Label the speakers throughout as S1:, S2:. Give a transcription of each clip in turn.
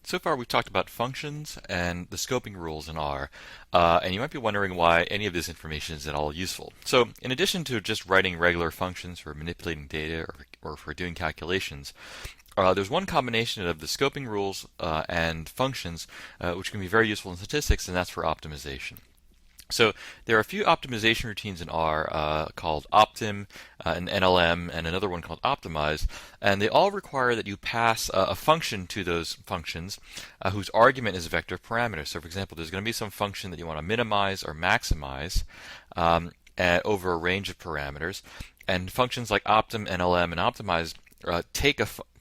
S1: So far, we've talked about functions and the scoping rules in R, and you might be wondering why any of this information is at all useful. So, in addition to just writing regular functions for manipulating data or for doing calculations, there's one combination of the scoping rules and functions which can be very useful in statistics, and that's for optimization. So there are a few optimization routines in R called Optim, an NLM, and another one called Optimize, and they all require that you pass a function to those functions whose argument is a vector of parameters. So for example, there's going to be some function that you want to minimize or maximize over a range of parameters, and functions like Optim, NLM, and Optimize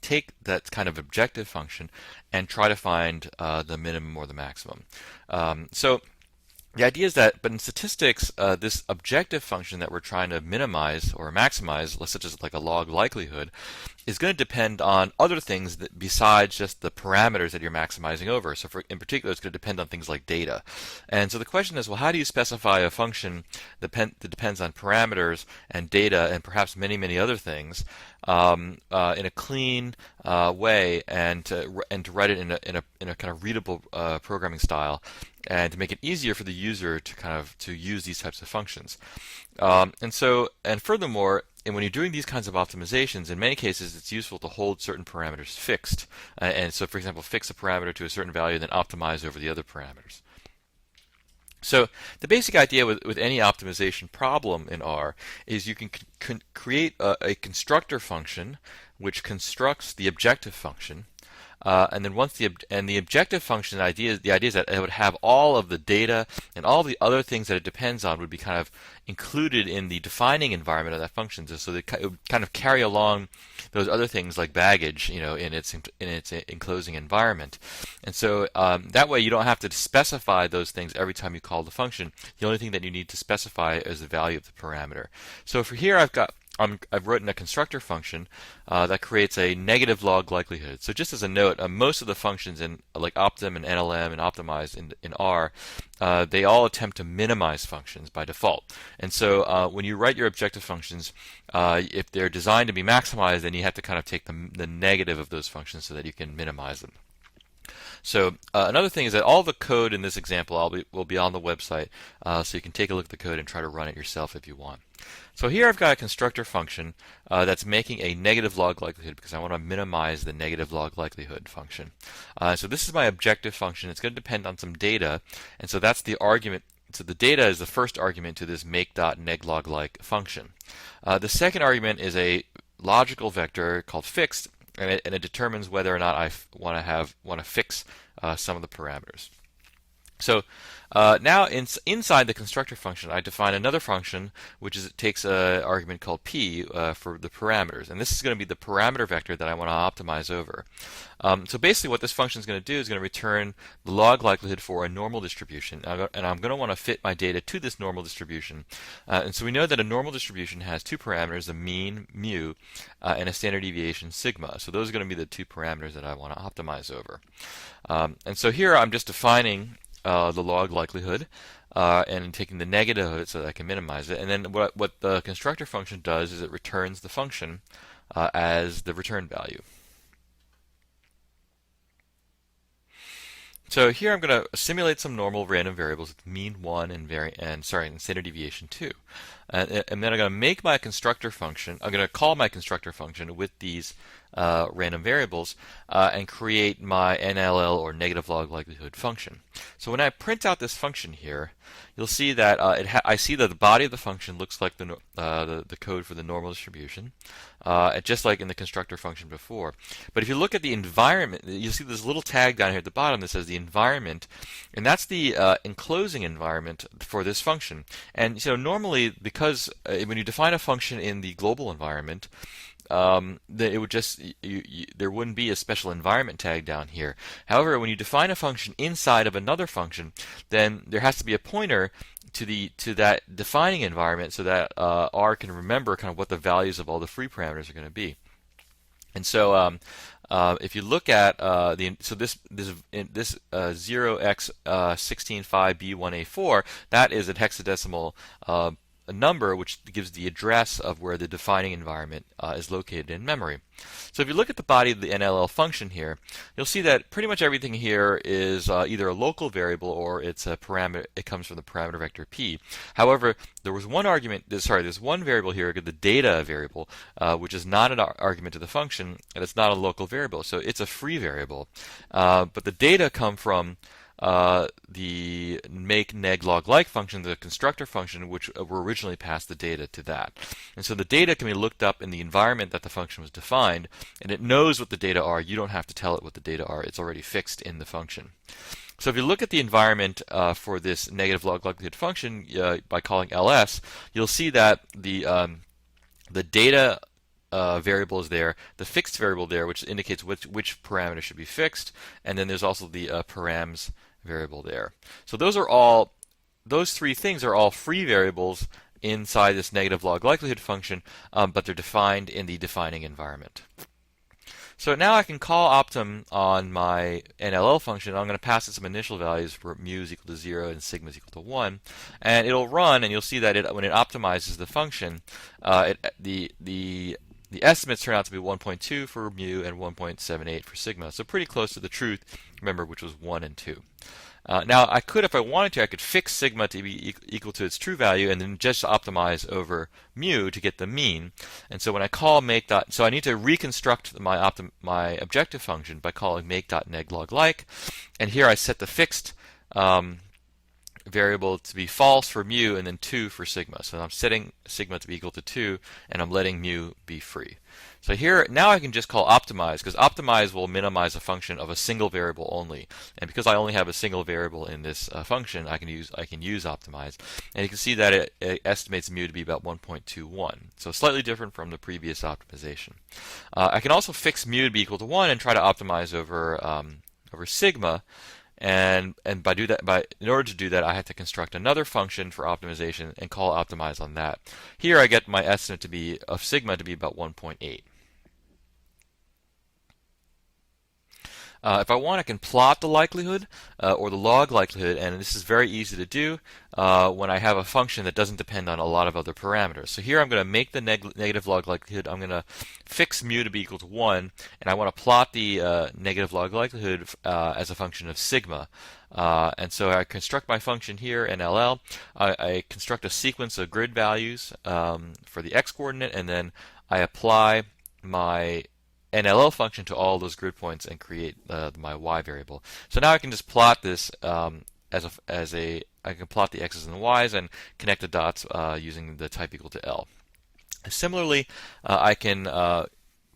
S1: take that kind of objective function and try to find the minimum or the maximum. So the idea is that, but in statistics, this objective function that we're trying to minimize or maximize, such as like a log likelihood, is going to depend on other things that besides just the parameters that you're maximizing over. So in particular, it's going to depend on things like data. And so the question is, well, how do you specify a function that depends on parameters and data and perhaps many, many other things in a clean way and to write it in a kind of readable programming style, and to make it easier for the user to use these types of functions. And furthermore, and when you're doing these kinds of optimizations, in many cases it's useful to hold certain parameters fixed. And so, for example, fix a parameter to a certain value, then optimize over the other parameters. So the basic idea with any optimization problem in R is you can create a constructor function which constructs the objective function. And then once the objective function the idea is that it would have all of the data and all the other things that it depends on would be kind of included in the defining environment of that function. So it would kind of carry along those other things like baggage, in its enclosing environment. And so that way you don't have to specify those things every time you call the function. The only thing that you need to specify is the value of the parameter. So for here I've written a constructor function that creates a negative log likelihood. So just as a note, most of the functions in like Optim and NLM and Optimize in R, they all attempt to minimize functions by default. And so when you write your objective functions, if they're designed to be maximized, then you have to kind of take the negative of those functions so that you can minimize them. So another thing is that all the code in this example will be on the website, so you can take a look at the code and try to run it yourself if you want. So here I've got a constructor function that's making a negative log likelihood because I want to minimize the negative log likelihood function. So this is my objective function. It's going to depend on some data, and so that's the argument. So the data is the first argument to this make.neglog-like function. The second argument is a logical vector called fixed, and it determines whether or not I want to fix some of the parameters. So now inside the constructor function, I define another function which takes an argument called p for the parameters, and this is going to be the parameter vector that I want to optimize over. So basically, what this function is going to do is going to return the log likelihood for a normal distribution, and I'm going to want to fit my data to this normal distribution. And so we know that a normal distribution has two parameters, a mean mu and a standard deviation sigma. So those are going to be the two parameters that I want to optimize over. And so here I'm just defining the log likelihood and taking the negative of it so that I can minimize it. And then what the constructor function does is it returns the function as the return value. So here I'm going to simulate some normal random variables with mean 1 and standard deviation 2. And then I'm going to make my constructor function. I'm going to call my constructor function with these random variables and create my NLL or negative log likelihood function. So when I print out this function here, you'll see that I see that the body of the function looks like the code for the normal distribution, just like in the constructor function before. But if you look at the environment, you'll see this little tag down here at the bottom that says the environment, and that's the enclosing environment for this function. And so normally, because when you define a function in the global environment, it would just there wouldn't be a special environment tag down here. However, when you define a function inside of another function, then there has to be a pointer to that defining environment so that R can remember kind of what the values of all the free parameters are going to be. And so if you look at this 0x165b1a4, that is a hexadecimal a number which gives the address of where the defining environment is located in memory. So if you look at the body of the NLL function here, you'll see that pretty much everything here is either a local variable or it's a parameter. It comes from the parameter vector p. However, there was one argument. There's one variable here, the data variable, which is not an argument to the function, and it's not a local variable, so it's a free variable. But the data come from the make neg log like function, the constructor function, which were originally passed the data to that. And so the data can be looked up in the environment that the function was defined, and it knows what the data are. You don't have to tell it what the data are. It's already fixed in the function. So if you look at the environment for this negative log likelihood function by calling ls, you'll see that the data variable is there, the fixed variable there, which indicates which parameter should be fixed, and then there's also the params variable there. So those three things are all free variables inside this negative log likelihood function, but they're defined in the defining environment. So now I can call optim on my NLL function. I'm going to pass it some initial values for mu is equal to 0 and sigma is equal to 1, and it'll run, and you'll see that when it optimizes the function, the estimates turn out to be 1.2 for mu and 1.78 for sigma. So pretty close to the truth, remember, which was 1 and 2. Now, I could, if I wanted to, I could fix sigma to be equal to its true value and then just optimize over mu to get the mean. And so when I call make dot, so I need to reconstruct my objective function by calling make dot neg log like. And here I set the fixed variable to be false for mu and then 2 for sigma. So I'm setting sigma to be equal to 2 and I'm letting mu be free. So here, now I can just call optimize, because optimize will minimize a function of a single variable only. And because I only have a single variable in this function, I can use optimize. And you can see that it estimates mu to be about 1.21. So slightly different from the previous optimization. I can also fix mu to be equal to 1 and try to optimize over sigma. And in order to do that, I have to construct another function for optimization and call optimize on that. Here I get my estimate of sigma to be about 1.8. If I want, I can plot the likelihood or the log likelihood, and this is very easy to do when I have a function that doesn't depend on a lot of other parameters. So here I'm going to make the negative log likelihood. I'm going to fix mu to be equal to 1, and I want to plot the negative log likelihood as a function of sigma. And so I construct my function here in NLL. I construct a sequence of grid values for the x-coordinate, and then I apply my NLL function to all those grid points and create my y variable. So now I can just plot this I can plot the x's and the y's and connect the dots using the type equal to L. Similarly, I can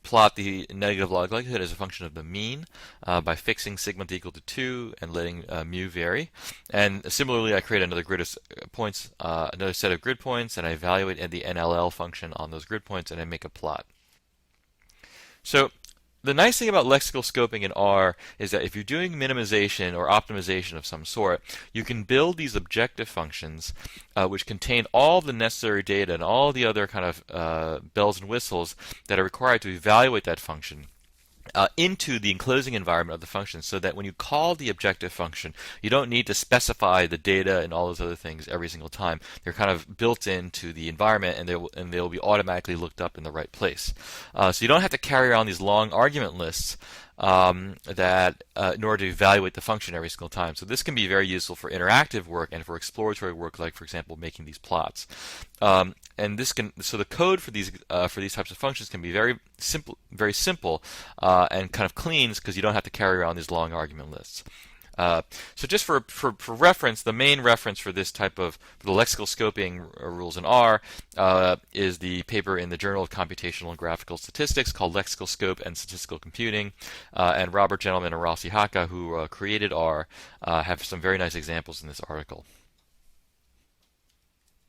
S1: plot the negative log likelihood as a function of the mean by fixing sigma to equal to 2 and letting mu vary. And similarly, I create another grid of points, another set of grid points, and I evaluate the NLL function on those grid points, and I make a plot. So the nice thing about lexical scoping in R is that if you're doing minimization or optimization of some sort, you can build these objective functions which contain all the necessary data and all the other kind of bells and whistles that are required to evaluate that function into the enclosing environment of the function, so that when you call the objective function, you don't need to specify the data and all those other things every single time. They're kind of built into the environment, and they'll be automatically looked up in the right place. So you don't have to carry around these long argument lists in order to evaluate the function every single time. So this can be very useful for interactive work and for exploratory work, like for example making these plots. And so the code for these types of functions can be very simple and kind of clean, because you don't have to carry around these long argument lists. So just for reference, the main reference for this type of the lexical scoping rules in R is the paper in the Journal of Computational and Graphical Statistics called Lexical Scope and Statistical Computing. And Robert Gentleman and Rossi Haka, who created R, have some very nice examples in this article.